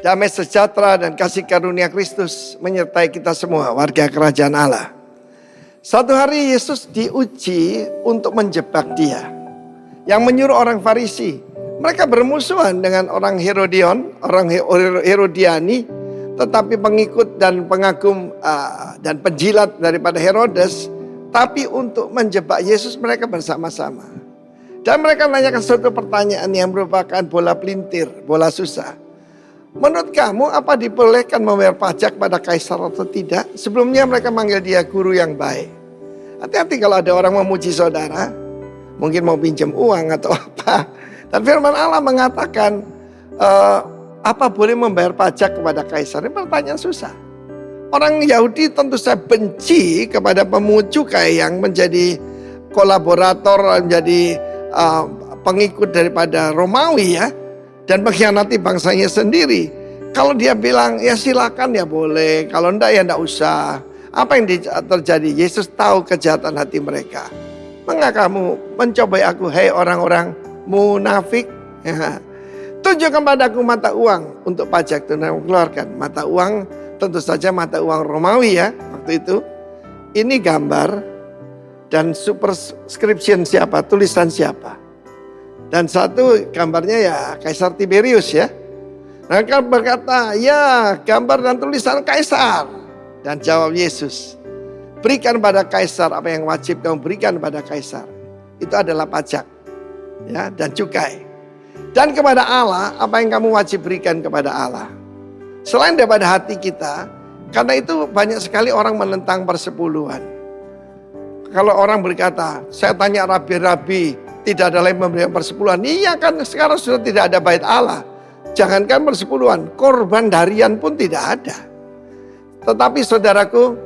Damai sejahtera dan kasih karunia Kristus menyertai kita semua warga kerajaan Allah. Satu hari Yesus diuji untuk menjebak dia. Yang menyuruh orang Farisi. Mereka bermusuhan dengan orang Herodiani. Tetapi pengikut dan pengagum dan penjilat daripada Herodes. Tapi untuk menjebak Yesus mereka bersama-sama. Dan mereka menanyakan suatu pertanyaan yang merupakan bola pelintir, bola susah. Menurut kamu apa dibolehkan membayar pajak pada kaisar atau tidak? Sebelumnya mereka manggil dia guru yang baik. Hati-hati kalau ada orang memuji saudara. Mungkin mau pinjam uang atau apa. Dan firman Allah mengatakan apa boleh membayar pajak kepada kaisar? Ini pertanyaan susah. Orang Yahudi tentu saja benci kepada pemungut cukai yang menjadi kolaborator, menjadi pengikut daripada Romawi ya. Dan mengkhianati bangsanya sendiri. Kalau dia bilang ya silakan ya boleh. Kalau enggak ya enggak usah. Apa yang terjadi? Yesus tahu kejahatan hati mereka. Mengapa kamu mencobai aku, hei orang-orang munafik? Ya. Tunjukkan padaku mata uang untuk pajak tunai mengeluarkan. Mata uang tentu saja mata uang Romawi ya waktu itu. Ini gambar dan superscription siapa, tulisan siapa. Dan satu gambarnya ya Kaisar Tiberius ya. Mereka berkata, ya gambar dan tulisan Kaisar. Dan jawab Yesus, berikan pada Kaisar apa yang wajib kamu berikan pada Kaisar. Itu adalah pajak ya, dan cukai. Dan kepada Allah, apa yang kamu wajib berikan kepada Allah. Selain daripada hati kita, karena itu banyak sekali orang menentang persepuluhan. Kalau orang berkata, saya tanya rabi-rabi, tidak ada lagi memberikan persepuluhan. Iya kan sekarang sudah tidak ada bait Allah. Jangankan persepuluhan, korban harian pun tidak ada. Tetapi saudaraku,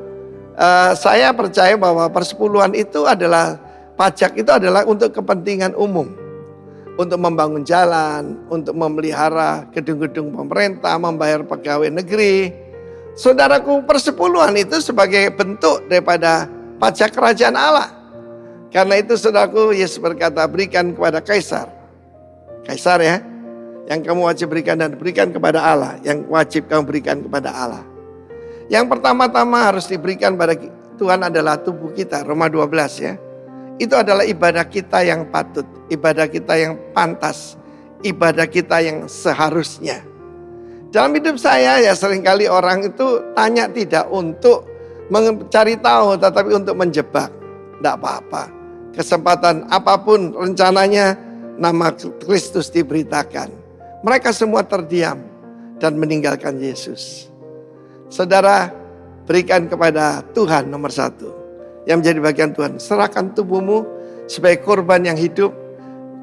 saya percaya bahwa persepuluhan itu adalah, pajak itu adalah untuk kepentingan umum. Untuk membangun jalan, untuk memelihara gedung-gedung pemerintah, membayar pegawai negeri. Saudaraku, persepuluhan itu sebagai bentuk daripada pajak kerajaan Allah. Karena itu saudaraku, Yesus berkata berikan kepada Kaisar. Kaisar ya, yang kamu wajib berikan dan berikan kepada Allah. Yang wajib kamu berikan kepada Allah. Yang pertama-tama harus diberikan pada Tuhan adalah tubuh kita. Roma 12 ya. Itu adalah ibadah kita yang patut. Ibadah kita yang pantas. Ibadah kita yang seharusnya. Dalam hidup saya ya seringkali orang itu tanya tidak untuk mencari tahu. Tetapi untuk menjebak. Tidak apa-apa. Kesempatan apapun rencananya nama Kristus diberitakan. Mereka semua terdiam dan meninggalkan Yesus. Saudara, berikan kepada Tuhan nomor satu. Yang menjadi bagian Tuhan. Serahkan tubuhmu sebagai korban yang hidup,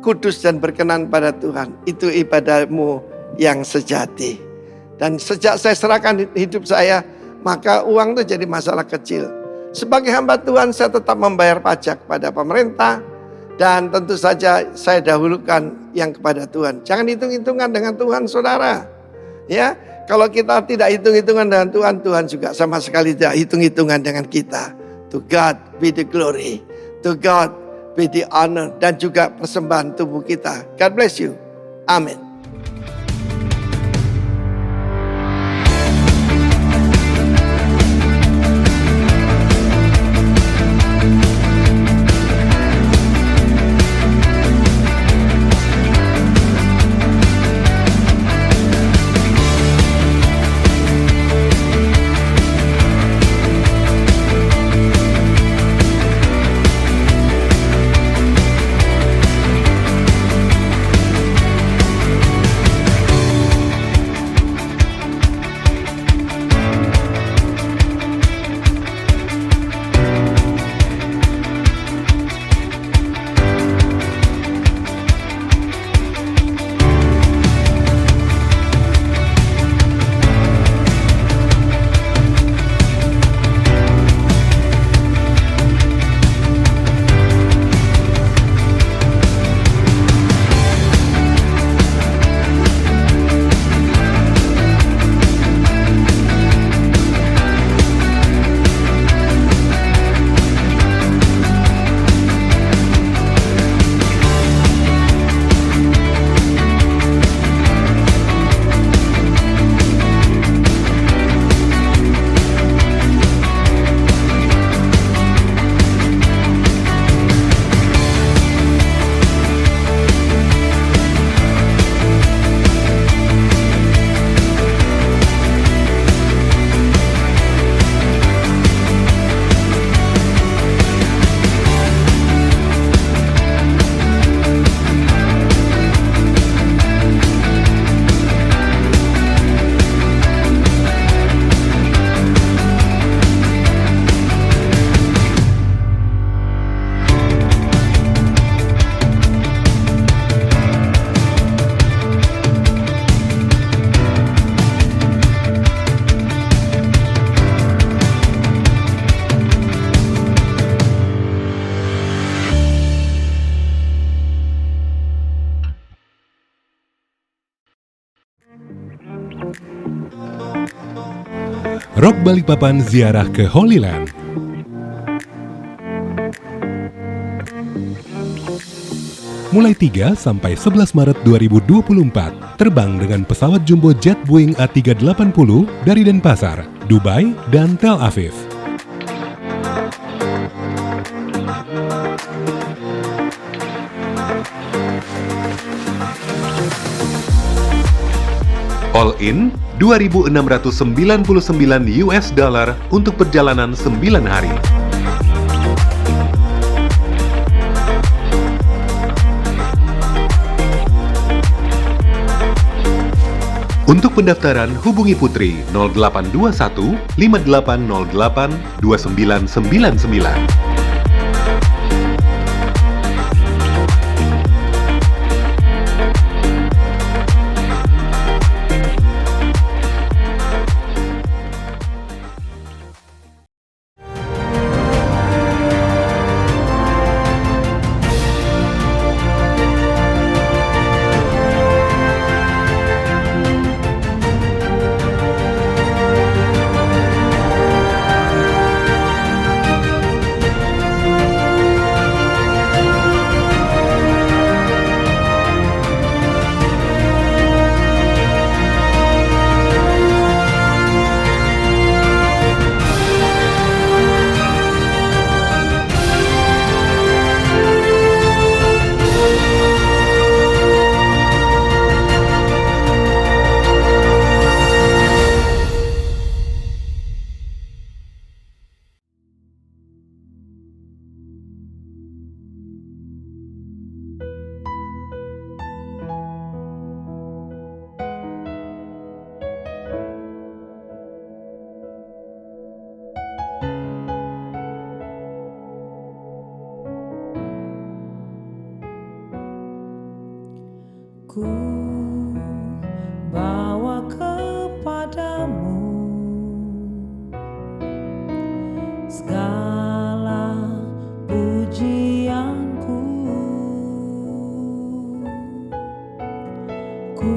kudus dan berkenan pada Tuhan. Itu ibadahmu yang sejati. Dan sejak saya serahkan hidup saya, maka uang itu jadi masalah kecil. Sebagai hamba Tuhan saya tetap membayar pajak pada pemerintah. Dan tentu saja saya dahulukan yang kepada Tuhan. Jangan hitung-hitungan dengan Tuhan saudara. Ya, kalau kita tidak hitung-hitungan dengan Tuhan, Tuhan juga sama sekali tidak hitung-hitungan dengan kita. To God be the glory. To God be the honor. Dan juga persembahan tubuh kita. God bless you. Amin. Rock Balikpapan ziarah ke Holy Land. Mulai 3 sampai 11 Maret 2024, terbang dengan pesawat jumbo jet Boeing A380 dari Denpasar, Dubai, dan Tel Aviv. All in $2.699 untuk perjalanan 9 hari. Untuk pendaftaran hubungi Putri 0821 5808 2999. Ku bawa kepadamu segala pujianku. Ku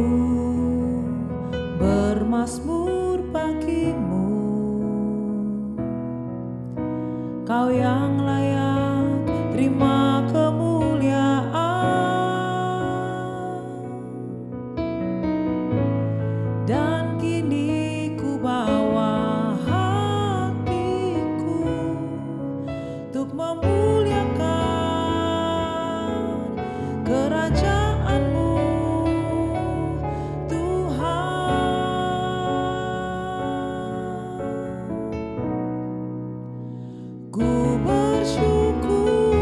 bermazmur bagimu, Kau yang layak terima kemuliaan. Dan kini ku bawa hatiku untuk memuliakan kerajaan-Mu, Tuhan. Ku bersyukur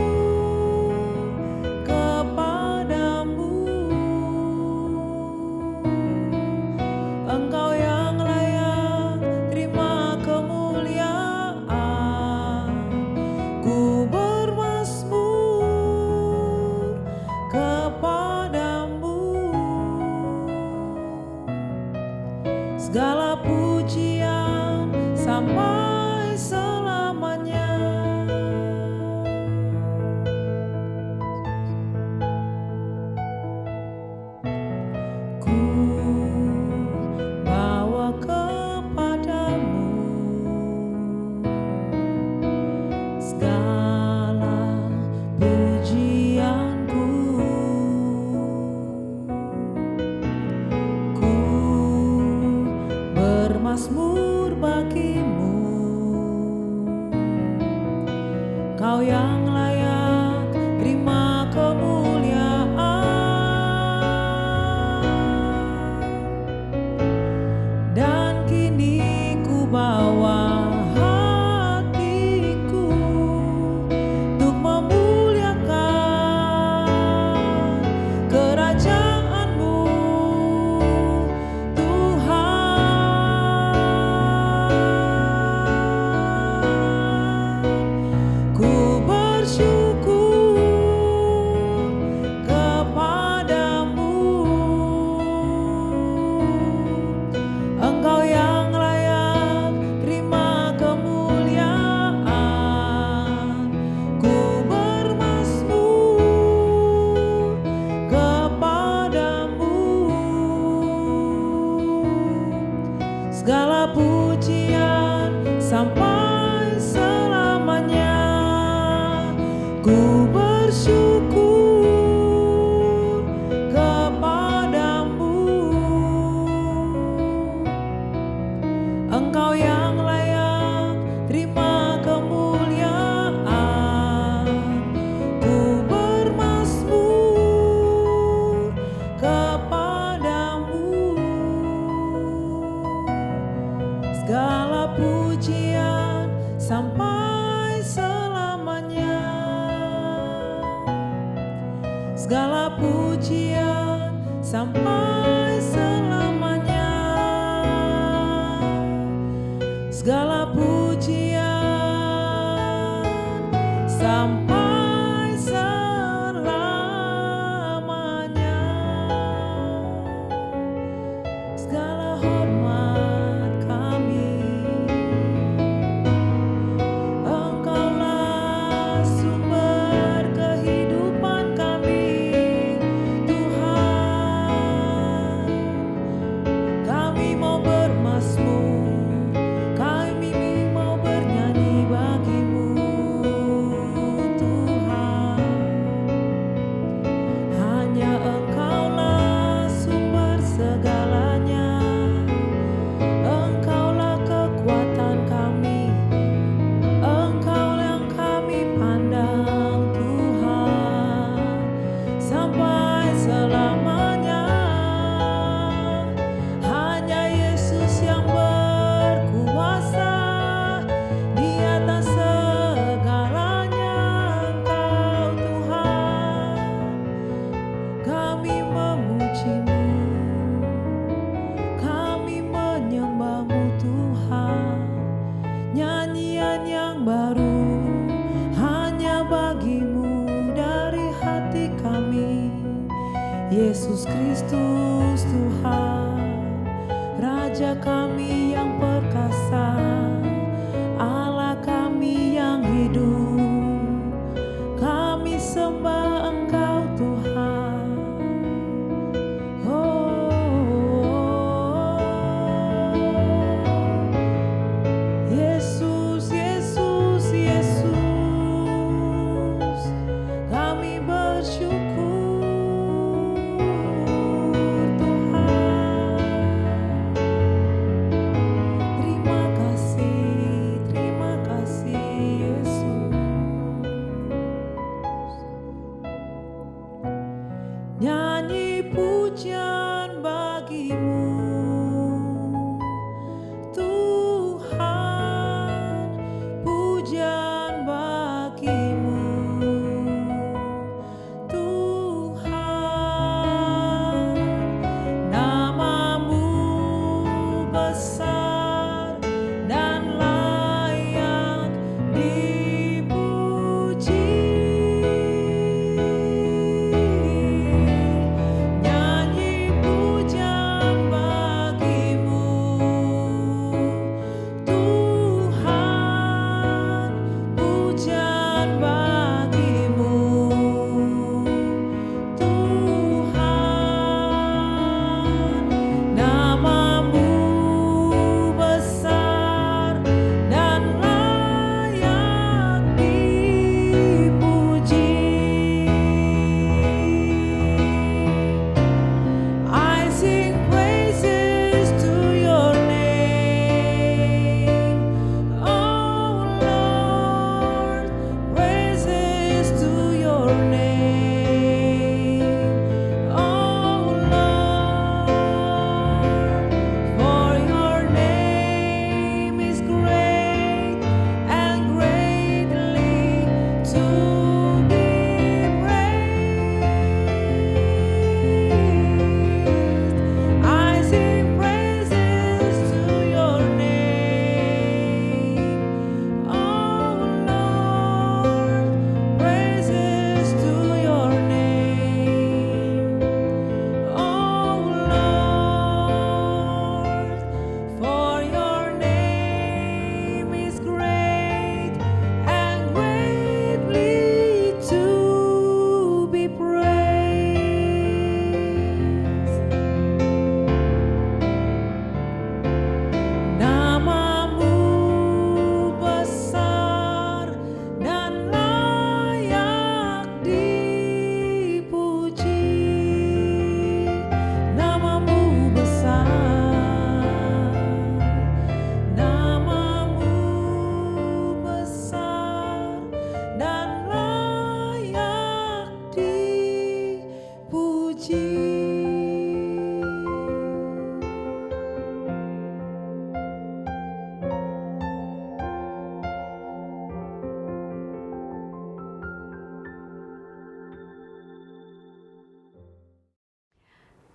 Ku bersyukur kepadamu, Engkau yang layak terima kemuliaan. Ku bermazmur kepadamu, segala pujian sampai selamanya. Segala pujian sampai selamanya. Segala pujian sampai selamanya. Segala hormat kami, Engkaulah sumber kehidupan kami, Tuhan. Kami mau bermazmur, kami mau bernyanyi bagimu, Tuhan. Hanya Engkaulah sumber segalanya, Engkaulah kekuatan kami, Engkau yang kami pandang, Tuhan, sampai selamanya. Hanya Yesus yang berkuasa di atas segalanya, Engkau Tuhan. Kami memujimu, kami menyembahmu, Tuhan. Nyanyian yang baru hanya bagimu dari hati kami, Yesus Kristus Tuhan, Raja kami yang perkasa, Allah kami yang hidup. Kami sembah Engkau, Tuhan. Yesus, Yesus, Yesus, kami bersyukur, Tuhan. Terima kasih Yesus. Nyanyi pujian bagimu, Tuhan, pujian bagimu, Tuhan. Namamu besar dan layak dipuji. Nyanyi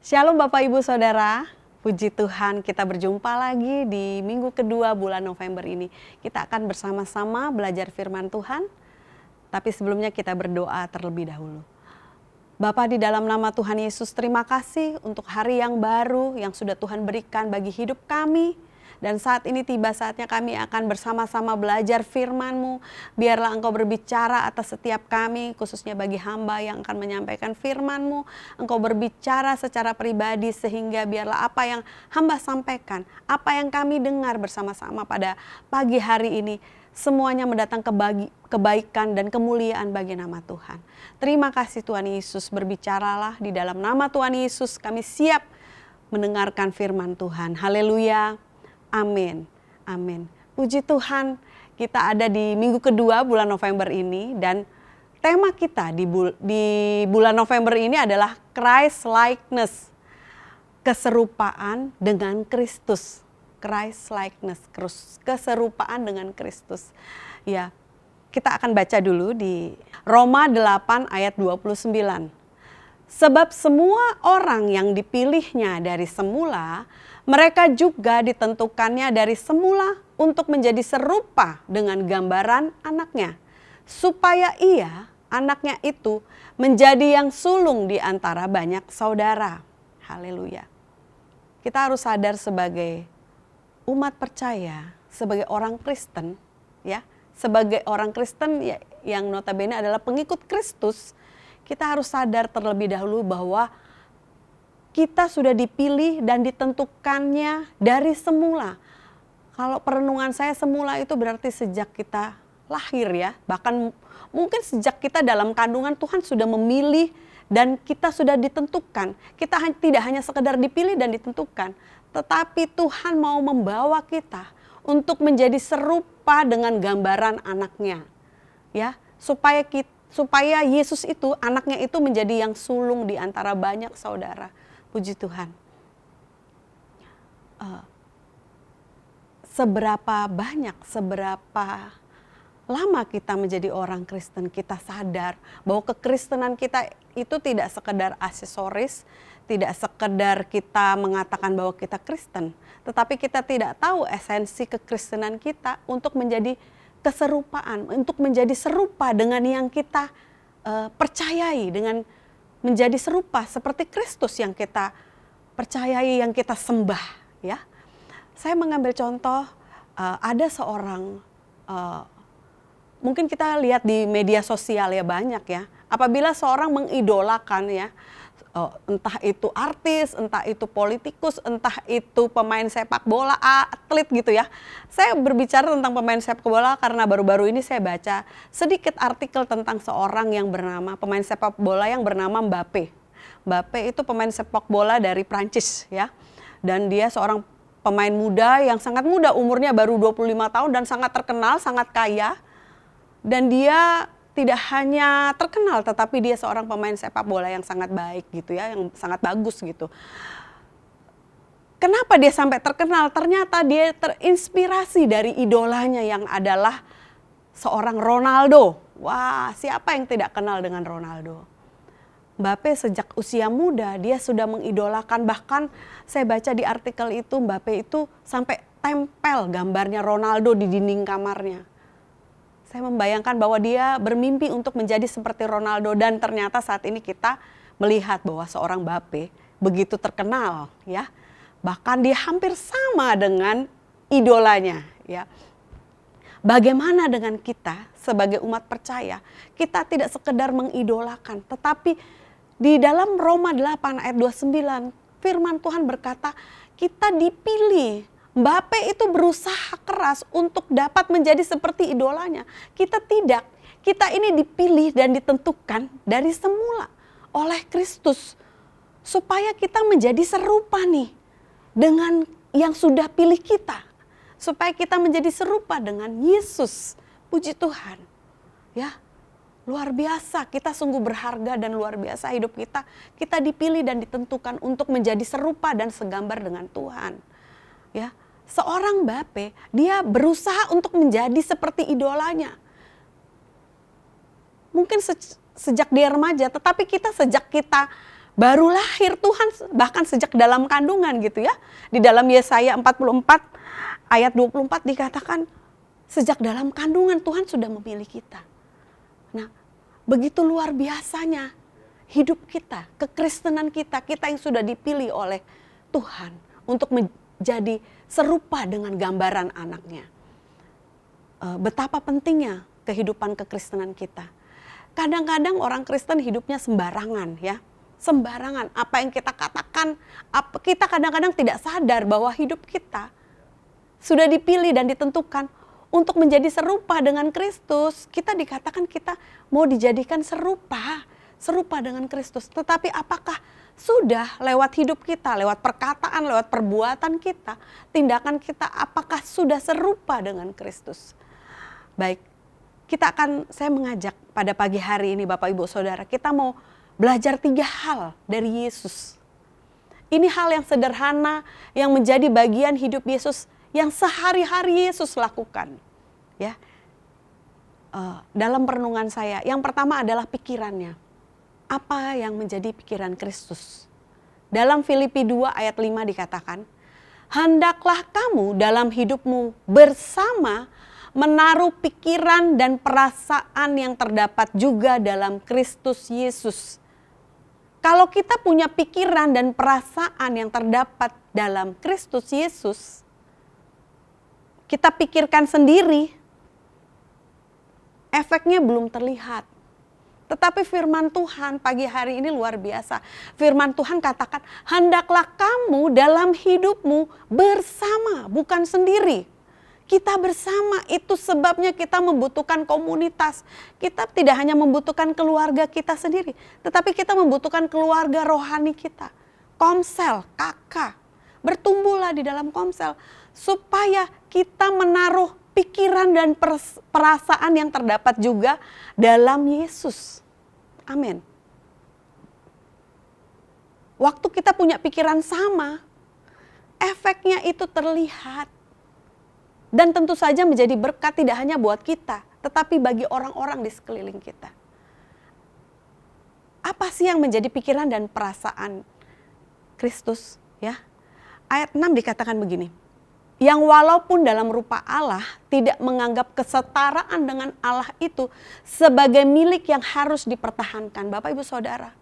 Shalom Bapak Ibu Saudara, puji Tuhan kita berjumpa lagi di minggu kedua bulan November ini. Kita akan bersama-sama belajar firman Tuhan, tapi sebelumnya kita berdoa terlebih dahulu. Bapa di dalam nama Tuhan Yesus, terima kasih untuk hari yang baru yang sudah Tuhan berikan bagi hidup kami. Dan saat ini tiba saatnya kami akan bersama-sama belajar firman-Mu. Biarlah Engkau berbicara atas setiap kami, khususnya bagi hamba yang akan menyampaikan firman-Mu. Engkau berbicara secara pribadi sehingga biarlah apa yang hamba sampaikan, apa yang kami dengar bersama-sama pada pagi hari ini, semuanya mendatang kebaikan dan kemuliaan bagi nama Tuhan. Terima kasih Tuhan Yesus, berbicaralah di dalam nama Tuhan Yesus. Kami siap mendengarkan firman Tuhan. Haleluya. Amin, amin. Puji Tuhan, kita ada di minggu kedua bulan November ini dan tema kita di bulan November ini adalah Christ likeness, keserupaan dengan Kristus. Christ likeness, keserupaan dengan Kristus. Ya, kita akan baca dulu di Roma 8 ayat 29. Sebab semua orang yang dipilihnya dari semula, mereka juga ditentukannya dari semula untuk menjadi serupa dengan gambaran anaknya. Supaya ia, anaknya itu, menjadi yang sulung di antara banyak saudara. Haleluya. Kita harus sadar sebagai umat percaya, sebagai orang Kristen, ya, sebagai orang Kristen yang notabene adalah pengikut Kristus, kita harus sadar terlebih dahulu bahwa kita sudah dipilih dan ditentukannya dari semula. Kalau perenungan saya semula itu berarti sejak kita lahir ya. Bahkan mungkin sejak kita dalam kandungan Tuhan sudah memilih dan kita sudah ditentukan. Kita tidak hanya sekedar dipilih dan ditentukan. Tetapi Tuhan mau membawa kita untuk menjadi serupa dengan gambaran anaknya. Ya, supaya Yesus itu, anaknya itu menjadi yang sulung di antara banyak saudara. Puji Tuhan. Seberapa banyak, seberapa lama kita menjadi orang Kristen, kita sadar bahwa kekristenan kita itu tidak sekedar aksesoris, tidak sekedar kita mengatakan bahwa kita Kristen, tetapi kita tidak tahu esensi kekristenan kita untuk menjadi keserupaan, untuk menjadi serupa dengan yang kita percayai, dengan menjadi serupa seperti Kristus yang kita percayai, yang kita sembah, ya. Saya mengambil contoh, ada seorang, mungkin kita lihat di media sosial ya banyak ya, apabila seorang mengidolakan ya, entah itu artis, entah itu politikus, entah itu pemain sepak bola, atlet gitu ya. Saya berbicara tentang pemain sepak bola karena baru-baru ini saya baca sedikit artikel tentang seorang yang bernama, pemain sepak bola yang bernama Mbappe. Mbappe itu pemain sepak bola dari Prancis ya. Dan dia seorang pemain muda yang sangat muda, umurnya baru 25 tahun dan sangat terkenal, sangat kaya. Dan dia tidak hanya terkenal, tetapi dia seorang pemain sepak bola yang sangat baik gitu ya, yang sangat bagus gitu. Kenapa dia sampai terkenal? Ternyata dia terinspirasi dari idolanya yang adalah seorang Ronaldo. Wah, siapa yang tidak kenal dengan Ronaldo? Mbappe sejak usia muda dia sudah mengidolakan, bahkan saya baca di artikel itu Mbappe itu sampai tempel gambarnya Ronaldo di dinding kamarnya. Saya membayangkan bahwa dia bermimpi untuk menjadi seperti Ronaldo dan ternyata saat ini kita melihat bahwa seorang Mbappe begitu terkenal ya. Bahkan dia hampir sama dengan idolanya ya. Bagaimana dengan kita sebagai umat percaya? Kita tidak sekedar mengidolakan, tetapi di dalam Roma 8 ayat 29 firman Tuhan berkata kita dipilih. Mbappe itu berusaha keras untuk dapat menjadi seperti idolanya. Kita tidak. Kita ini dipilih dan ditentukan dari semula oleh Kristus. Supaya kita menjadi serupa nih dengan yang sudah pilih kita. Supaya kita menjadi serupa dengan Yesus. Puji Tuhan. Ya, luar biasa. Kita sungguh berharga dan luar biasa hidup kita. Kita dipilih dan ditentukan untuk menjadi serupa dan segambar dengan Tuhan. Ya, seorang Mbappe dia berusaha untuk menjadi seperti idolanya. Mungkin sejak dia remaja, tetapi kita sejak kita baru lahir Tuhan, bahkan sejak dalam kandungan gitu ya. Di dalam Yesaya 44 ayat 24 dikatakan sejak dalam kandungan Tuhan sudah memilih kita. Nah, begitu luar biasanya hidup kita, kekristenan kita, kita yang sudah dipilih oleh Tuhan untuk menjadi serupa dengan gambaran anaknya. Betapa pentingnya kehidupan kekristenan kita. Kadang-kadang orang Kristen hidupnya sembarangan ya. Sembarangan, apa yang kita katakan, kita kadang-kadang tidak sadar bahwa hidup kita sudah dipilih dan ditentukan untuk menjadi serupa dengan Kristus. Kita dikatakan kita mau dijadikan serupa dengan Kristus. Tetapi apakah sudah lewat hidup kita, lewat perkataan, lewat perbuatan kita, tindakan kita, apakah sudah serupa dengan Kristus? Baik, saya mengajak pada pagi hari ini Bapak Ibu Saudara, kita mau belajar 3 hal dari Yesus. Ini hal yang sederhana yang menjadi bagian hidup Yesus yang sehari-hari Yesus lakukan. Ya, dalam perenungan saya, yang pertama adalah pikirannya. Apa yang menjadi pikiran Kristus? Dalam Filipi 2 ayat 5 dikatakan, hendaklah kamu dalam hidupmu bersama menaruh pikiran dan perasaan yang terdapat juga dalam Kristus Yesus. Kalau kita punya pikiran dan perasaan yang terdapat dalam Kristus Yesus, kita pikirkan sendiri, efeknya belum terlihat. Tetapi firman Tuhan pagi hari ini luar biasa. Firman Tuhan katakan, hendaklah kamu dalam hidupmu bersama, bukan sendiri. Kita bersama, itu sebabnya kita membutuhkan komunitas. Kita tidak hanya membutuhkan keluarga kita sendiri, tetapi kita membutuhkan keluarga rohani kita. Komsel, kakak, bertumbuhlah di dalam komsel. Supaya kita menaruh pikiran dan perasaan yang terdapat juga dalam Yesus. Amin. Waktu kita punya pikiran sama, efeknya itu terlihat. Dan tentu saja menjadi berkat tidak hanya buat kita, tetapi bagi orang-orang di sekeliling kita. Apa sih yang menjadi pikiran dan perasaan Kristus? Ya, ayat 6 dikatakan begini. Yang walaupun dalam rupa Allah tidak menganggap kesetaraan dengan Allah itu sebagai milik yang harus dipertahankan. Bapak Ibu Saudara,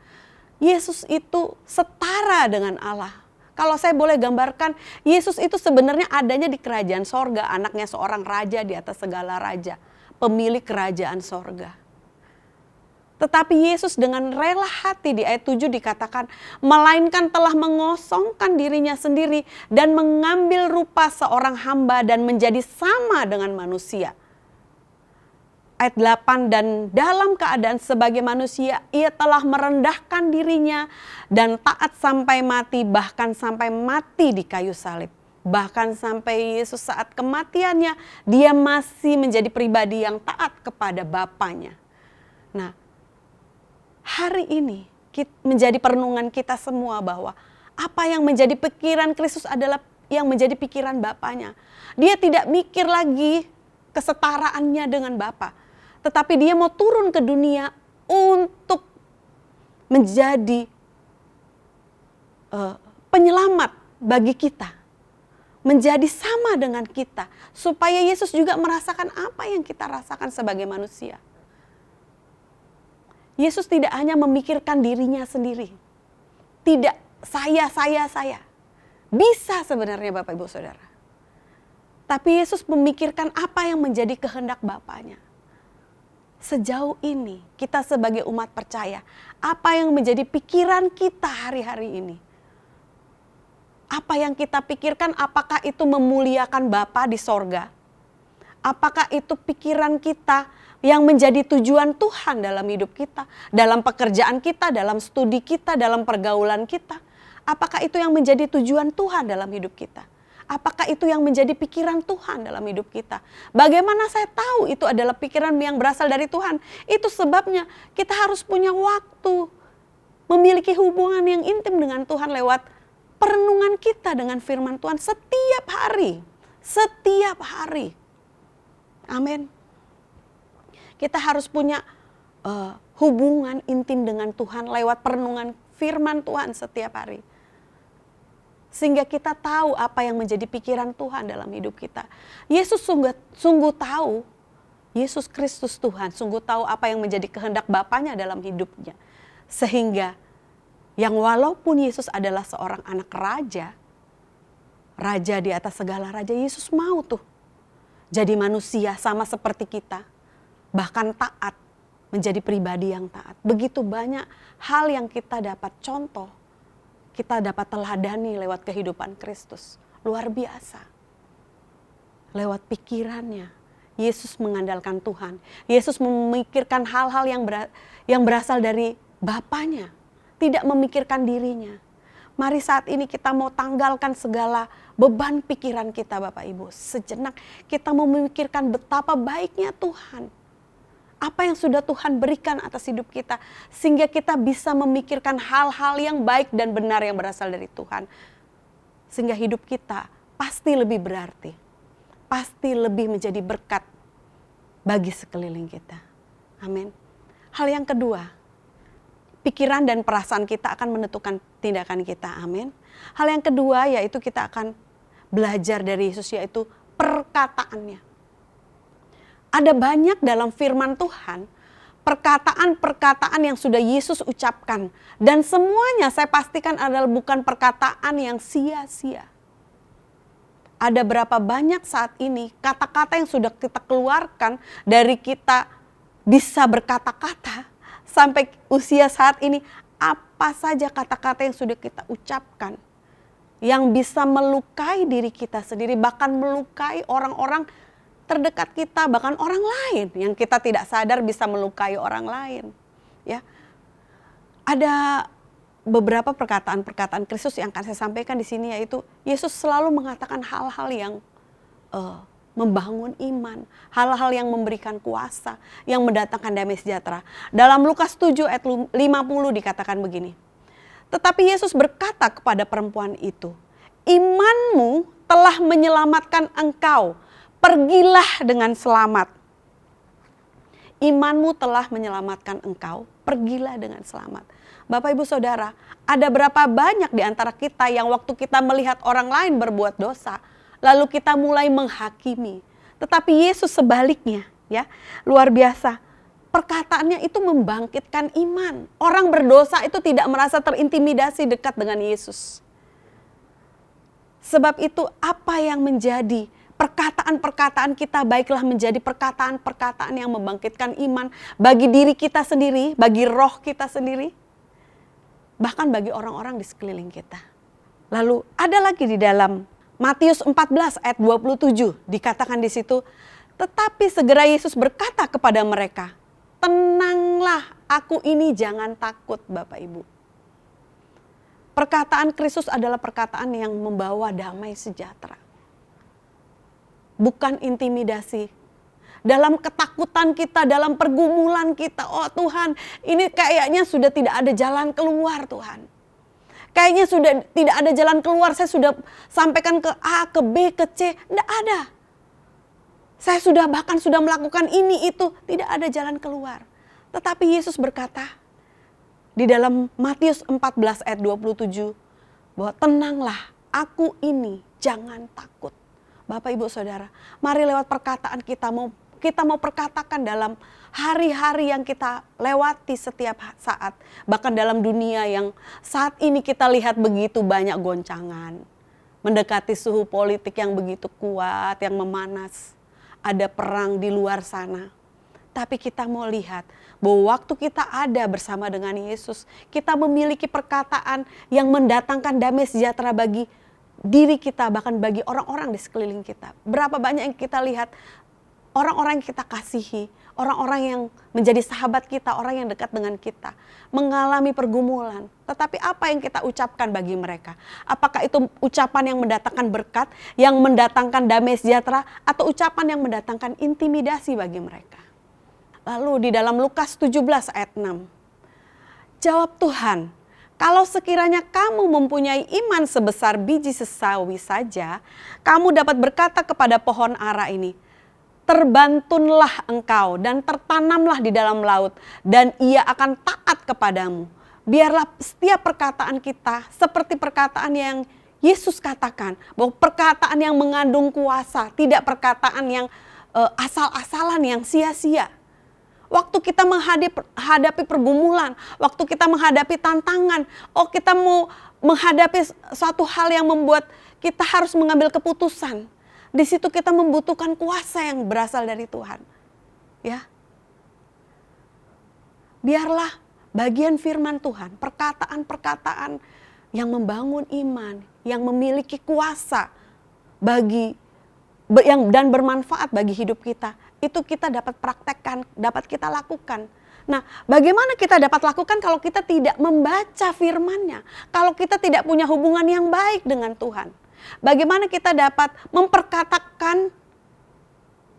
Yesus itu setara dengan Allah. Kalau saya boleh gambarkan, Yesus itu sebenarnya adanya di kerajaan sorga, anaknya seorang raja di atas segala raja, pemilik kerajaan sorga. Tetapi Yesus dengan rela hati di ayat 7 dikatakan, melainkan telah mengosongkan dirinya sendiri dan mengambil rupa seorang hamba dan menjadi sama dengan manusia. Ayat 8, dan dalam keadaan sebagai manusia, ia telah merendahkan dirinya dan taat sampai mati, bahkan sampai mati di kayu salib. Bahkan sampai Yesus saat kematiannya, dia masih menjadi pribadi yang taat kepada Bapanya. Nah, hari ini menjadi perenungan kita semua bahwa apa yang menjadi pikiran Kristus adalah yang menjadi pikiran Bapanya. Dia tidak mikir lagi kesetaraannya dengan Bapa, tetapi dia mau turun ke dunia untuk menjadi penyelamat bagi kita. Menjadi sama dengan kita. Supaya Yesus juga merasakan apa yang kita rasakan sebagai manusia. Yesus tidak hanya memikirkan dirinya sendiri. Tidak saya. Bisa sebenarnya Bapak Ibu Saudara. Tapi Yesus memikirkan apa yang menjadi kehendak Bapanya. Sejauh ini kita sebagai umat percaya, apa yang menjadi pikiran kita hari-hari ini? Apa yang kita pikirkan, apakah itu memuliakan Bapa di sorga? Apakah itu pikiran kita yang menjadi tujuan Tuhan dalam hidup kita, dalam pekerjaan kita, dalam studi kita, dalam pergaulan kita? Apakah itu yang menjadi tujuan Tuhan dalam hidup kita? Apakah itu yang menjadi pikiran Tuhan dalam hidup kita? Bagaimana saya tahu itu adalah pikiran yang berasal dari Tuhan? Itu sebabnya kita harus punya waktu memiliki hubungan yang intim dengan Tuhan lewat perenungan kita dengan firman Tuhan setiap hari. Setiap hari. Amin. Kita harus punya hubungan intim dengan Tuhan lewat perenungan firman Tuhan setiap hari. Sehingga kita tahu apa yang menjadi pikiran Tuhan dalam hidup kita. Yesus sungguh tahu, Yesus Kristus Tuhan sungguh tahu apa yang menjadi kehendak Bapanya dalam hidupnya. Sehingga yang walaupun Yesus adalah seorang anak raja, raja di atas segala raja, Yesus mau tuh jadi manusia sama seperti kita. Bahkan taat, menjadi pribadi yang taat. Begitu banyak hal yang kita dapat contoh, kita dapat teladani lewat kehidupan Kristus. Luar biasa. Lewat pikirannya, Yesus mengandalkan Tuhan. Yesus memikirkan hal-hal yang berasal dari Bapanya, tidak memikirkan dirinya. Mari saat ini kita mau tanggalkan segala beban pikiran kita Bapak Ibu. Sejenak kita mau memikirkan betapa baiknya Tuhan. Apa yang sudah Tuhan berikan atas hidup kita. Sehingga kita bisa memikirkan hal-hal yang baik dan benar yang berasal dari Tuhan. Sehingga hidup kita pasti lebih berarti. Pasti lebih menjadi berkat bagi sekeliling kita. Amin. Hal yang kedua, pikiran dan perasaan kita akan menentukan tindakan kita. Amin. Hal yang kedua yaitu kita akan belajar dari Yesus, yaitu perkataannya. Ada banyak dalam firman Tuhan, perkataan-perkataan yang sudah Yesus ucapkan. Dan semuanya saya pastikan adalah bukan perkataan yang sia-sia. Ada berapa banyak saat ini kata-kata yang sudah kita keluarkan dari kita bisa berkata-kata. Sampai usia saat ini, apa saja kata-kata yang sudah kita ucapkan. Yang bisa melukai diri kita sendiri, bahkan melukai orang-orang terdekat kita, bahkan orang lain yang kita tidak sadar bisa melukai orang lain. Ya, ada beberapa perkataan-perkataan Kristus yang akan saya sampaikan di sini, yaitu Yesus selalu mengatakan hal-hal yang membangun iman, hal-hal yang memberikan kuasa, yang mendatangkan damai sejahtera. Dalam Lukas 7 ayat 50 dikatakan begini. Tetapi Yesus berkata kepada perempuan itu, imanmu telah menyelamatkan engkau. Pergilah dengan selamat. Imanmu telah menyelamatkan engkau. Pergilah dengan selamat. Bapak Ibu Saudara, ada berapa banyak di antara kita yang waktu kita melihat orang lain berbuat dosa, lalu kita mulai menghakimi. Tetapi Yesus sebaliknya, ya, luar biasa. Perkataannya itu membangkitkan iman. Orang berdosa itu tidak merasa terintimidasi dekat dengan Yesus. Sebab itu apa yang menjadi perkataan-perkataan kita baiklah menjadi perkataan-perkataan yang membangkitkan iman bagi diri kita sendiri, bagi roh kita sendiri, bahkan bagi orang-orang di sekeliling kita. Lalu ada lagi di dalam Matius 14 ayat 27 dikatakan di situ, tetapi segera Yesus berkata kepada mereka, tenanglah, aku ini, jangan takut Bapak Ibu. Perkataan Kristus adalah perkataan yang membawa damai sejahtera. Bukan intimidasi. Dalam ketakutan kita, dalam pergumulan kita, oh Tuhan, ini kayaknya sudah tidak ada jalan keluar Tuhan. Kayaknya sudah tidak ada jalan keluar, saya sudah sampaikan ke A, ke B, ke C, tidak ada. Saya bahkan sudah melakukan ini, itu, tidak ada jalan keluar. Tetapi Yesus berkata di dalam Matius 14 ayat 27, bahwa tenanglah, aku ini, jangan takut. Bapak Ibu Saudara, mari lewat perkataan kita mau perkatakan dalam hari-hari yang kita lewati setiap saat. Bahkan dalam dunia yang saat ini kita lihat begitu banyak goncangan. Mendekati suhu politik yang begitu kuat, yang memanas. Ada perang di luar sana. Tapi kita mau lihat bahwa waktu kita ada bersama dengan Yesus, kita memiliki perkataan yang mendatangkan damai sejahtera bagi diri kita, bahkan bagi orang-orang di sekeliling kita. Berapa banyak yang kita lihat orang-orang yang kita kasihi, orang-orang yang menjadi sahabat kita, orang yang dekat dengan kita, mengalami pergumulan. Tetapi apa yang kita ucapkan bagi mereka? Apakah itu ucapan yang mendatangkan berkat, yang mendatangkan damai sejahtera, atau ucapan yang mendatangkan intimidasi bagi mereka? Lalu di dalam Lukas 17 ayat 6, jawab Tuhan, kalau sekiranya kamu mempunyai iman sebesar biji sesawi saja, kamu dapat berkata kepada pohon ara ini, terbantunlah engkau dan tertanamlah di dalam laut, dan ia akan taat kepadamu. Biarlah setiap perkataan kita seperti perkataan yang Yesus katakan, bahwa perkataan yang mengandung kuasa, tidak perkataan yang asal-asalan, yang sia-sia. Waktu kita menghadapi pergumulan, waktu kita menghadapi tantangan, kita mau menghadapi suatu hal yang membuat kita harus mengambil keputusan. Di situ kita membutuhkan kuasa yang berasal dari Tuhan. Ya. Biarlah bagian firman Tuhan, perkataan-perkataan yang membangun iman, yang memiliki kuasa dan bermanfaat bagi hidup kita, itu kita dapat praktekkan, dapat kita lakukan. Nah, bagaimana kita dapat lakukan kalau kita tidak membaca firman-Nya, kalau kita tidak punya hubungan yang baik dengan Tuhan? Bagaimana kita dapat memperkatakan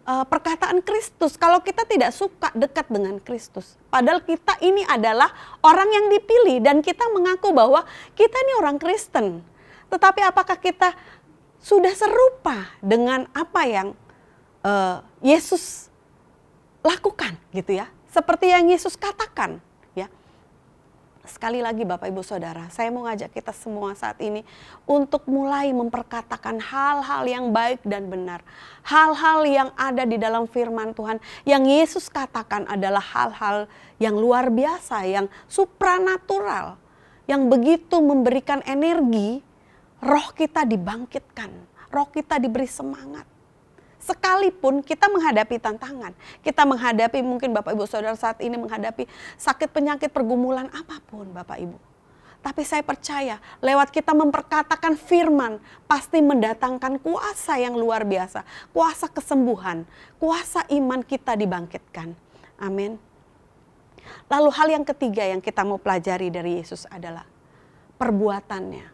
perkataan Kristus kalau kita tidak suka dekat dengan Kristus? Padahal kita ini adalah orang yang dipilih dan kita mengaku bahwa kita ini orang Kristen. Tetapi apakah kita sudah serupa dengan apa yang Yesus lakukan gitu ya? Seperti yang Yesus katakan ya. Sekali lagi Bapak Ibu Saudara, saya mau ngajak kita semua saat ini untuk mulai memperkatakan hal-hal yang baik dan benar. Hal-hal yang ada di dalam firman Tuhan yang Yesus katakan adalah hal-hal yang luar biasa, yang supranatural, yang begitu memberikan energi, roh kita dibangkitkan, roh kita diberi semangat. Sekalipun kita menghadapi tantangan, kita menghadapi mungkin Bapak Ibu Saudara saat ini menghadapi sakit penyakit pergumulan apapun Bapak Ibu. Tapi saya percaya lewat kita memperkatakan firman pasti mendatangkan kuasa yang luar biasa. Kuasa kesembuhan, kuasa iman kita dibangkitkan. Amin. Lalu hal yang ketiga yang kita mau pelajari dari Yesus adalah perbuatannya.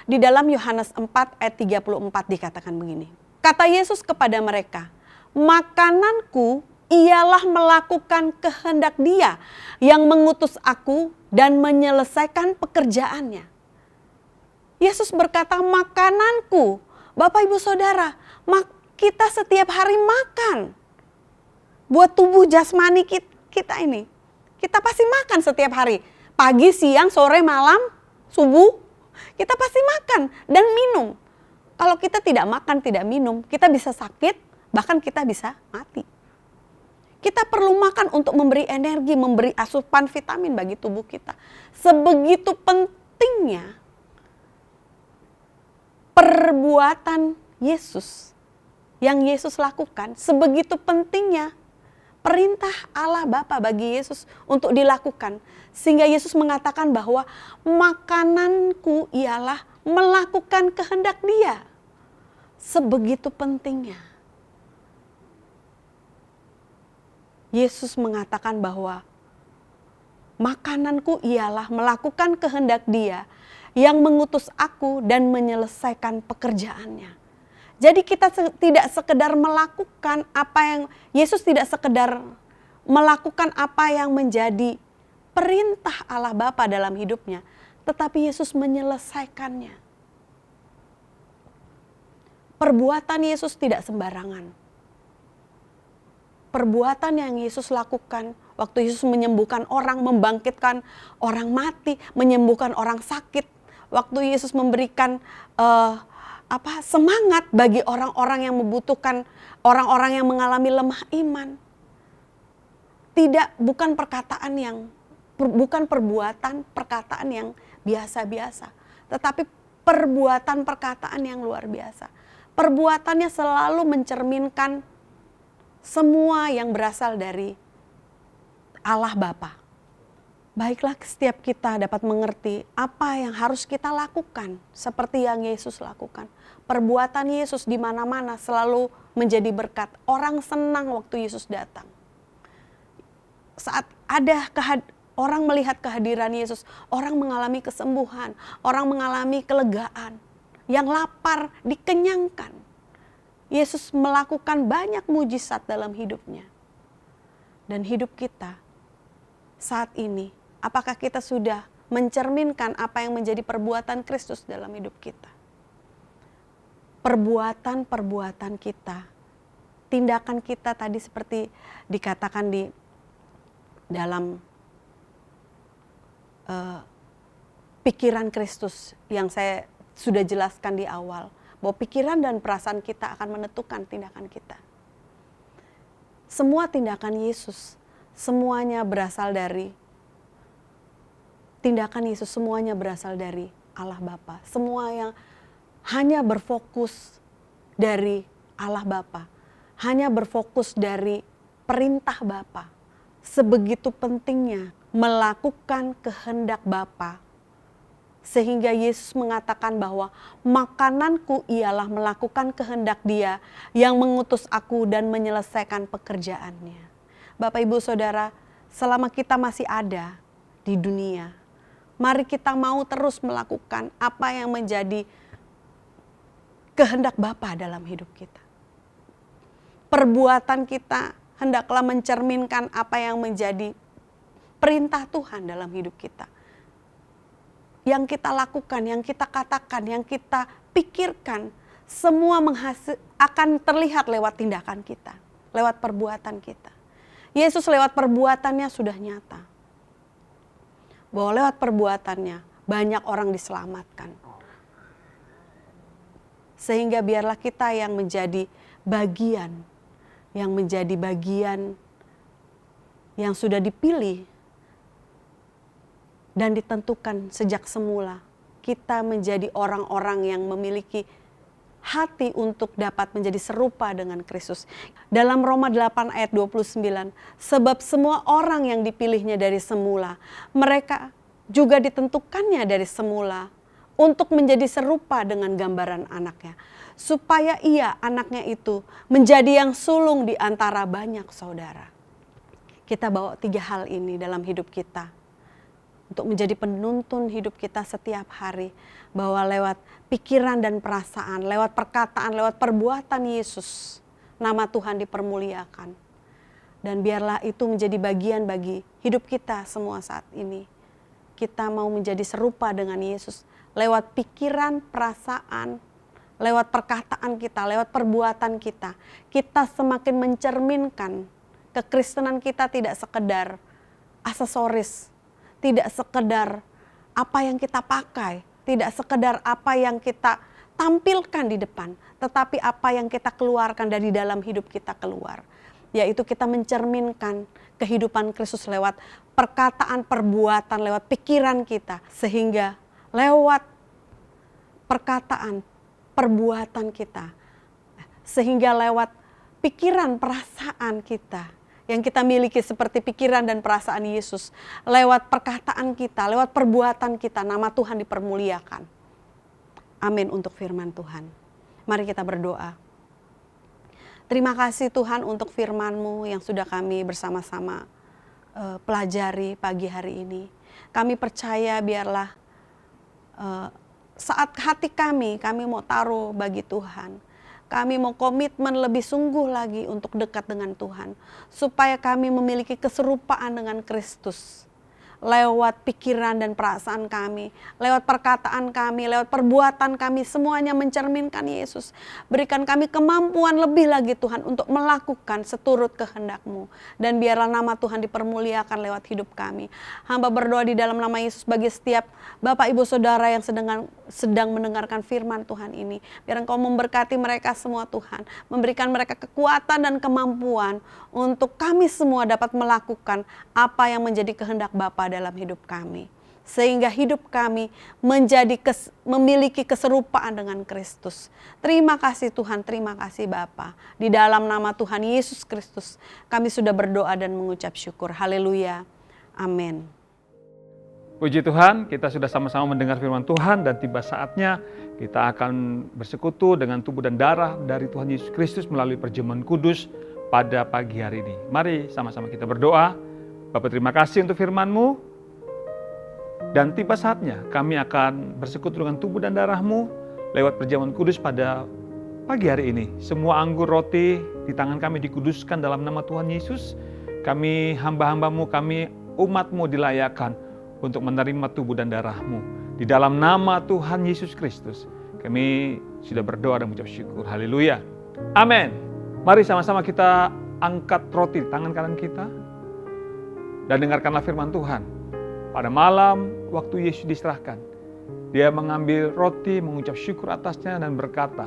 Di dalam Yohanes 4 ayat 34 dikatakan begini. Kata Yesus kepada mereka, makananku ialah melakukan kehendak Dia yang mengutus aku dan menyelesaikan pekerjaannya. Yesus berkata, makananku. Bapak Ibu Saudara, kita setiap hari makan. Buat tubuh jasmani kita ini. Kita pasti makan setiap hari. Pagi, siang, sore, malam, subuh. Kita pasti makan dan minum. Kalau kita tidak makan, tidak minum, kita bisa sakit, bahkan kita bisa mati. Kita perlu makan untuk memberi energi, memberi asupan vitamin bagi tubuh kita. Sebegitu pentingnya perbuatan Yesus yang Yesus lakukan, sebegitu pentingnya perintah Allah Bapa bagi Yesus untuk dilakukan. Sehingga Yesus mengatakan bahwa makananku ialah melakukan kehendak Dia. Sebegitu pentingnya. Yesus mengatakan bahwa makananku ialah melakukan kehendak Dia yang mengutus aku dan menyelesaikan pekerjaannya. Jadi kita tidak sekedar melakukan apa yang, Yesus tidak sekedar melakukan apa yang menjadi perintah Allah Bapa dalam hidupnya, tetapi Yesus menyelesaikannya. Perbuatan Yesus tidak sembarangan. Perbuatan yang Yesus lakukan waktu Yesus menyembuhkan orang, membangkitkan orang mati, menyembuhkan orang sakit. Waktu Yesus memberikan semangat bagi orang-orang yang membutuhkan, orang-orang yang mengalami lemah iman. Bukan perkataan yang biasa-biasa, tetapi perbuatan perkataan yang luar biasa. Perbuatannya selalu mencerminkan semua yang berasal dari Allah Bapa. Baiklah setiap kita dapat mengerti apa yang harus kita lakukan seperti yang Yesus lakukan. Perbuatan Yesus di mana-mana selalu menjadi berkat. Orang senang waktu Yesus datang. Saat orang melihat kehadiran Yesus, orang mengalami kesembuhan, orang mengalami kelegaan. Yang lapar dikenyangkan. Yesus melakukan banyak mujizat dalam hidupnya. Dan hidup kita saat ini, apakah kita sudah mencerminkan apa yang menjadi perbuatan Kristus dalam hidup kita? Perbuatan-perbuatan kita tindakan kita tadi seperti dikatakan di dalam pikiran Kristus yang saya sudah jelaskan di awal, bahwa pikiran dan perasaan kita akan menentukan tindakan kita. Semua tindakan Yesus, semuanya berasal dari tindakan Yesus, semuanya berasal dari Allah Bapa. Semua yang hanya berfokus dari Allah Bapa, hanya berfokus dari perintah Bapa. Sebegitu pentingnya melakukan kehendak Bapa, sehingga Yesus mengatakan bahwa makananku ialah melakukan kehendak Dia yang mengutus aku dan menyelesaikan pekerjaannya. Bapak, Ibu, Saudara, selama kita masih ada di dunia, mari kita mau terus melakukan apa yang menjadi kehendak Bapa dalam hidup kita. Perbuatan kita hendaklah mencerminkan apa yang menjadi perintah Tuhan dalam hidup kita. Yang kita lakukan, yang kita katakan, yang kita pikirkan, semua akan terlihat lewat tindakan kita, lewat perbuatan kita. Yesus lewat perbuatannya sudah nyata, bahwa lewat perbuatannya banyak orang diselamatkan. Sehingga biarlah kita yang menjadi bagian yang sudah dipilih dan ditentukan sejak semula. Kita menjadi orang-orang yang memiliki hati untuk dapat menjadi serupa dengan Kristus. Dalam Roma 8 ayat 29, sebab semua orang yang dipilihnya dari semula, mereka juga ditentukannya dari semula untuk menjadi serupa dengan gambaran anaknya. Supaya ia, anaknya itu, menjadi yang sulung di antara banyak saudara. Kita bawa 3 hal ini dalam hidup kita, untuk menjadi penuntun hidup kita setiap hari, bahwa lewat pikiran dan perasaan, lewat perkataan, lewat perbuatan Yesus, nama Tuhan dipermuliakan. Dan biarlah itu menjadi bagian bagi hidup kita semua saat ini. Kita mau menjadi serupa dengan Yesus lewat pikiran, perasaan, lewat perkataan kita, lewat perbuatan kita. Kita semakin mencerminkan kekristenan kita tidak sekedar aksesoris, tidak sekedar apa yang kita pakai, tidak sekedar apa yang kita tampilkan di depan, tetapi apa yang kita keluarkan dari dalam hidup kita keluar. Yaitu kita mencerminkan kehidupan Kristus lewat perkataan, perbuatan, lewat pikiran kita. Sehingga lewat perkataan, perbuatan kita, sehingga lewat pikiran, perasaan kita, yang kita miliki seperti pikiran dan perasaan Yesus, lewat perkataan kita, lewat perbuatan kita, nama Tuhan dipermuliakan. Amin untuk firman Tuhan. Mari kita berdoa. Terima kasih Tuhan untuk firman-Mu yang sudah kami bersama-sama pelajari pagi hari ini. Kami percaya biarlah saat hati kami mau taruh bagi Tuhan. Kami mau komitmen lebih sungguh lagi untuk dekat dengan Tuhan. Supaya kami memiliki keserupaan dengan Kristus. Lewat pikiran dan perasaan kami, lewat perkataan kami, lewat perbuatan kami, semuanya mencerminkan Yesus. Berikan kami kemampuan lebih lagi Tuhan untuk melakukan seturut kehendak-Mu. Dan biarlah nama Tuhan dipermuliakan lewat hidup kami. Hamba berdoa di dalam nama Yesus bagi setiap Bapak Ibu Saudara yang sedang mendengarkan firman Tuhan ini. Biar Engkau memberkati mereka semua Tuhan. Memberikan mereka kekuatan dan kemampuan untuk kami semua dapat melakukan apa yang menjadi kehendak Bapa dalam hidup kami. Sehingga hidup kami memiliki keserupaan dengan Kristus. Terima kasih Tuhan, terima kasih Bapa. Di dalam nama Tuhan Yesus Kristus kami sudah berdoa dan mengucap syukur. Haleluya. Amin. Puji Tuhan, kita sudah sama-sama mendengar firman Tuhan dan tiba saatnya kita akan bersekutu dengan tubuh dan darah dari Tuhan Yesus Kristus melalui perjamuan kudus pada pagi hari ini. Mari sama-sama kita berdoa. Bapa, terima kasih untuk firman-Mu. Dan tiba saatnya kami akan bersekutu dengan tubuh dan darah-Mu lewat perjamuan kudus pada pagi hari ini. Semua anggur roti di tangan kami dikuduskan dalam nama Tuhan Yesus. Kami hamba-hamba-Mu, kami umat-Mu dilayakkan untuk menerima tubuh dan darah-Mu. Di dalam nama Tuhan Yesus Kristus kami sudah berdoa dan mengucap syukur. Haleluya. Amin. Mari sama-sama kita angkat roti di tangan kanan kita dan dengarkanlah firman Tuhan. Pada malam waktu Yesus diserahkan, dia mengambil roti, mengucap syukur atasnya dan berkata,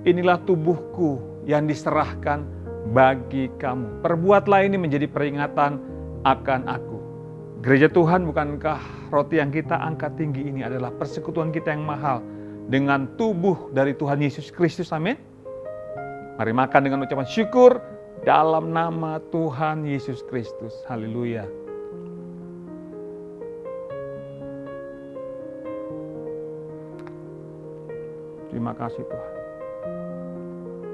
inilah tubuhku yang diserahkan bagi kamu. Perbuatlah ini menjadi peringatan akan aku. Gereja Tuhan, bukankah roti yang kita angkat tinggi ini adalah persekutuan kita yang mahal dengan tubuh dari Tuhan Yesus Kristus, amin. Mari makan dengan ucapan syukur dalam nama Tuhan Yesus Kristus, haleluya. Terima kasih Tuhan.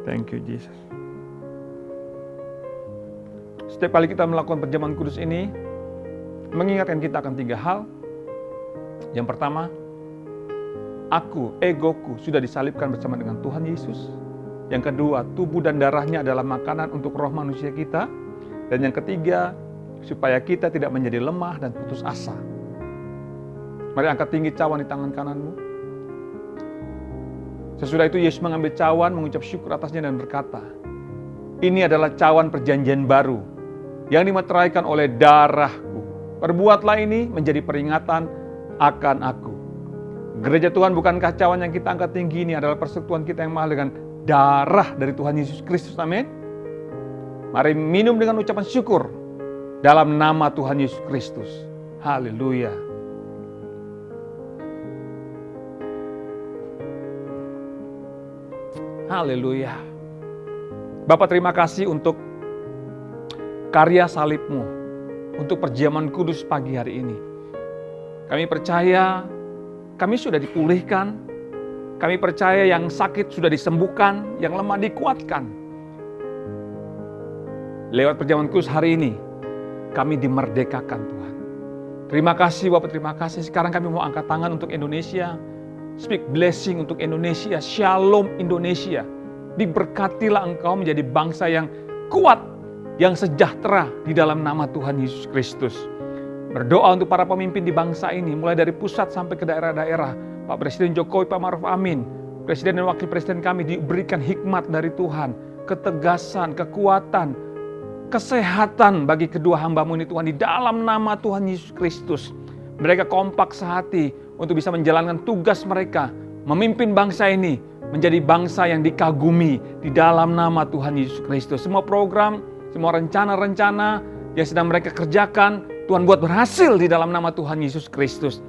Thank you Jesus. Setiap kali kita melakukan perjamuan kudus ini, mengingatkan kita akan 3 hal. Yang pertama, aku, egoku sudah disalibkan bersama dengan Tuhan Yesus. Yang kedua, tubuh dan darahnya adalah makanan untuk roh manusia kita. Dan yang ketiga, supaya kita tidak menjadi lemah dan putus asa. Mari angkat tinggi cawan di tangan kananmu. Sesudah itu Yesus mengambil cawan, mengucap syukur atasnya dan berkata, ini adalah cawan perjanjian baru yang dimeteraikan oleh darahku. Perbuatlah ini menjadi peringatan akan aku. Gereja Tuhan, bukankah cawan yang kita angkat tinggi ini adalah persekutuan kita yang mahal dengan darah dari Tuhan Yesus Kristus, amin. Mari minum dengan ucapan syukur dalam nama Tuhan Yesus Kristus, haleluya. Haleluya. Bapak, terima kasih untuk karya salib-Mu, untuk perjamuan kudus pagi hari ini. Kami percaya kami sudah dipulihkan. Kami percaya yang sakit sudah disembuhkan, yang lemah dikuatkan. Lewat perjamuan kudus hari ini, kami dimerdekakan Tuhan. Terima kasih Bapak, terima kasih. Sekarang kami mau angkat tangan untuk Indonesia. Speak blessing untuk Indonesia. Shalom Indonesia. Diberkatilah engkau menjadi bangsa yang kuat, yang sejahtera di dalam nama Tuhan Yesus Kristus. Berdoa untuk para pemimpin di bangsa ini, mulai dari pusat sampai ke daerah-daerah. Pak Presiden Jokowi, Pak Maruf Amin, Presiden dan Wakil Presiden kami diberikan hikmat dari Tuhan, ketegasan, kekuatan, kesehatan bagi kedua hamba-Mu ini Tuhan, di dalam nama Tuhan Yesus Kristus. Mereka kompak sehati untuk bisa menjalankan tugas mereka, memimpin bangsa ini menjadi bangsa yang dikagumi di dalam nama Tuhan Yesus Kristus. Semua program, semua rencana-rencana yang sedang mereka kerjakan, Tuhan buat berhasil di dalam nama Tuhan Yesus Kristus.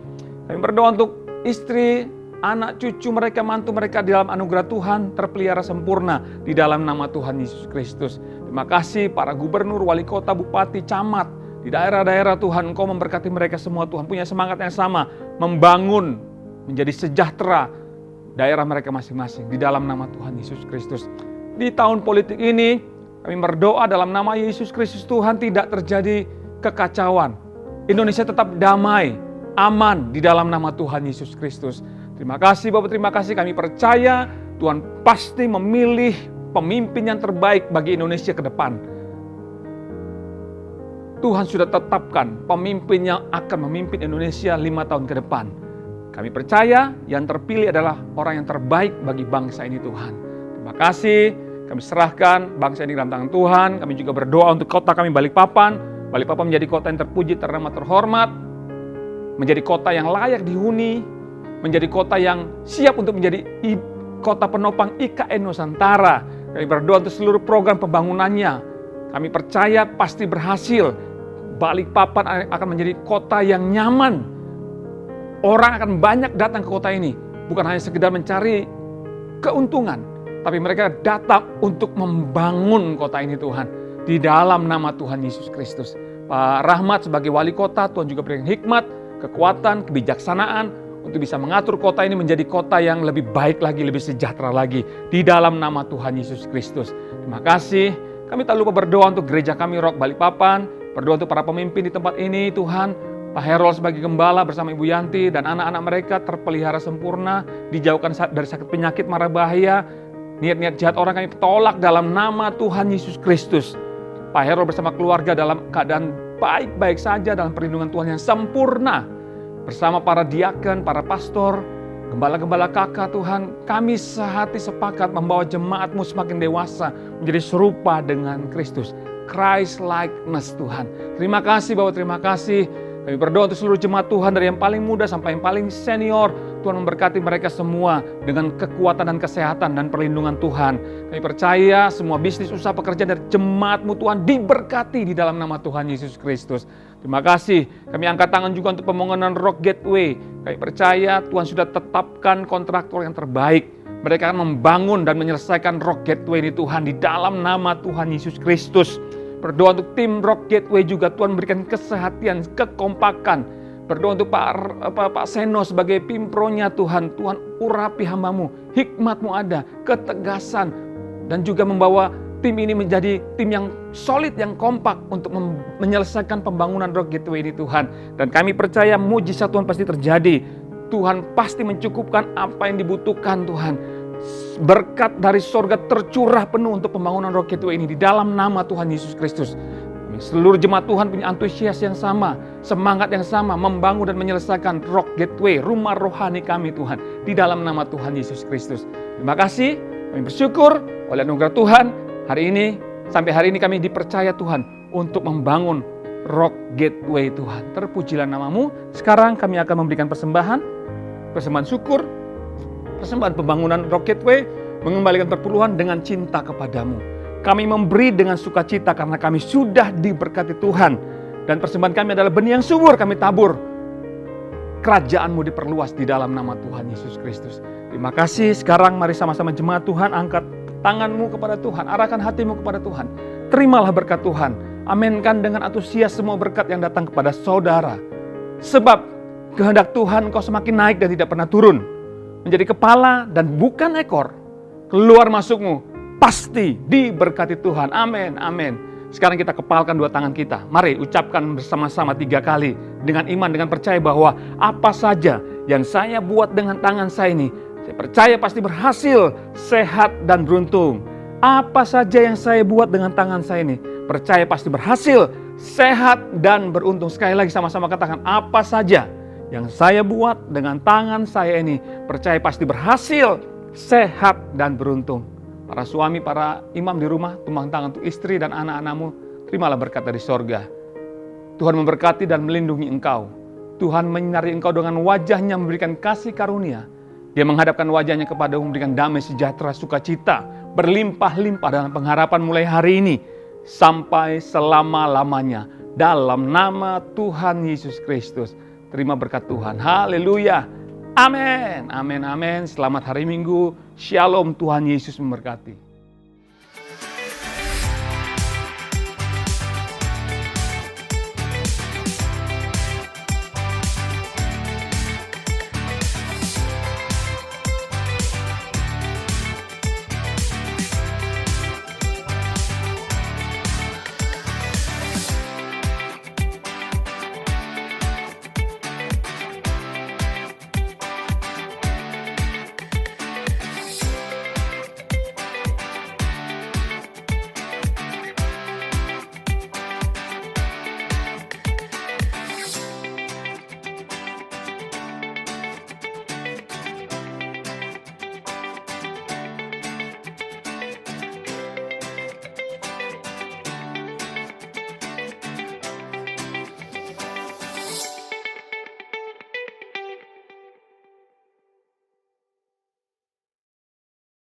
Kami berdoa untuk istri, anak, cucu mereka, mantu mereka di dalam anugerah Tuhan terpelihara sempurna di dalam nama Tuhan Yesus Kristus. Terima kasih para gubernur, wali kota, bupati, camat di daerah-daerah Tuhan. Engkau memberkati mereka semua Tuhan, punya semangat yang sama, membangun menjadi sejahtera daerah mereka masing-masing di dalam nama Tuhan Yesus Kristus. Di tahun politik ini kami berdoa dalam nama Yesus Kristus Tuhan, tidak terjadi kekacauan. Indonesia tetap damai, aman di dalam nama Tuhan Yesus Kristus. Terima kasih Bapak, terima kasih. Kami percaya Tuhan pasti memilih pemimpin yang terbaik bagi Indonesia ke depan. Tuhan sudah tetapkan pemimpin yang akan memimpin Indonesia 5 tahun ke depan. Kami percaya yang terpilih adalah orang yang terbaik bagi bangsa ini Tuhan. Terima kasih, kami serahkan bangsa ini dalam tangan Tuhan. Kami juga berdoa untuk kota kami Balikpapan. Balikpapan menjadi kota yang terpuji, ternama, terhormat. Menjadi kota yang layak dihuni. Menjadi kota yang siap untuk menjadi kota penopang IKN Nusantara. Kami berdoa untuk seluruh program pembangunannya. Kami percaya pasti berhasil. Balikpapan akan menjadi kota yang nyaman. Orang akan banyak datang ke kota ini. Bukan hanya sekedar mencari keuntungan. Tapi mereka datang untuk membangun kota ini Tuhan. Di dalam nama Tuhan Yesus Kristus. Pak Rahmat sebagai wali kota, Tuhan juga berikan hikmat, kekuatan, kebijaksanaan. Untuk bisa mengatur kota ini menjadi kota yang lebih baik lagi, lebih sejahtera lagi. Di dalam nama Tuhan Yesus Kristus. Terima kasih. Kami tak lupa berdoa untuk gereja kami Rock Balikpapan. Berdoa untuk para pemimpin di tempat ini Tuhan. Pak Herol sebagai gembala bersama Ibu Yanti dan anak-anak mereka terpelihara sempurna. Dijauhkan dari sakit penyakit mara bahaya. Niat-niat jahat orang kami tolak dalam nama Tuhan Yesus Kristus. Pak Herol bersama keluarga dalam keadaan baik-baik saja dalam perlindungan Tuhan yang sempurna. Bersama para diaken, para pastor, Gembala-gembala kakak Tuhan, kami sehati sepakat membawa jemaat-Mu semakin dewasa menjadi serupa dengan Kristus. Christ likeness Tuhan. Terima kasih Bapak, terima kasih. Kami berdoa untuk seluruh jemaat Tuhan dari yang paling muda sampai yang paling senior. Tuhan memberkati mereka semua dengan kekuatan dan kesehatan dan perlindungan Tuhan. Kami percaya semua bisnis, usaha, pekerjaan dari jemaat-Mu Tuhan diberkati di dalam nama Tuhan Yesus Kristus. Terima kasih. Kami angkat tangan juga untuk pembangunan Rock Gateway. Kami percaya Tuhan sudah tetapkan kontraktor yang terbaik. Mereka akan membangun dan menyelesaikan Rock Gateway ini Tuhan di dalam nama Tuhan Yesus Kristus. Berdoa untuk tim Rock Gateway juga Tuhan berikan kesehatan, kekompakan. Berdoa untuk Pak Seno sebagai pimpronya Tuhan. Tuhan urapi hamba-Mu, hikmat-Mu ada, ketegasan. Dan juga membawa tim ini menjadi tim yang solid, yang kompak untuk menyelesaikan pembangunan Rock Gateway ini Tuhan. Dan kami percaya mujizat Tuhan pasti terjadi. Tuhan pasti mencukupkan apa yang dibutuhkan Tuhan. Berkat dari sorga tercurah penuh untuk pembangunan Rock Gateway ini di dalam nama Tuhan Yesus Kristus. Seluruh jemaat Tuhan punya antusias yang sama, semangat yang sama membangun dan menyelesaikan Rock Gateway, rumah rohani kami Tuhan, di dalam nama Tuhan Yesus Kristus. Terima kasih, kami bersyukur oleh anugerah Tuhan. Hari ini, sampai hari ini kami dipercaya Tuhan untuk membangun Rock Gateway Tuhan. Terpujilah nama-Mu. Sekarang kami akan memberikan persembahan syukur, persembahan pembangunan Rock Gateway, mengembalikan perpuluhan dengan cinta kepadamu. Kami memberi dengan sukacita karena kami sudah diberkati Tuhan. Dan persembahan kami adalah benih yang subur kami tabur. Kerajaan-Mu diperluas di dalam nama Tuhan Yesus Kristus. Terima kasih. Sekarang mari sama-sama jemaat Tuhan angkat tangan-Mu kepada Tuhan. Arahkan hati-Mu kepada Tuhan. Terimalah berkat Tuhan. Aminkan dengan antusias semua berkat yang datang kepada saudara. Sebab kehendak Tuhan Engkau semakin naik dan tidak pernah turun. Menjadi kepala dan bukan ekor. Keluar masukmu pasti diberkati Tuhan. Amin, amin. Sekarang kita kepalkan dua tangan kita. Mari ucapkan bersama-sama 3 kali. Dengan iman, dengan percaya bahwa apa saja yang saya buat dengan tangan saya ini, saya percaya pasti berhasil, sehat dan beruntung. Apa saja yang saya buat dengan tangan saya ini, percaya pasti berhasil, sehat dan beruntung. Sekali lagi sama-sama katakan, apa saja yang saya buat dengan tangan saya ini, percaya pasti berhasil, sehat dan beruntung. Para suami, para imam di rumah, tumpang tangan untuk istri dan anak-anakmu, terimalah berkat dari sorga. Tuhan memberkati dan melindungi engkau. Tuhan menyinari engkau dengan wajah-Nya, memberikan kasih karunia. Dia menghadapkan wajah-Nya kepadamu, memberikan damai sejahtera, sukacita, berlimpah-limpah dalam pengharapan mulai hari ini, sampai selama-lamanya. Dalam nama Tuhan Yesus Kristus. Terima berkat Tuhan. Haleluya. Amin, amin, amin. Selamat hari Minggu. Shalom, Tuhan Yesus memberkati.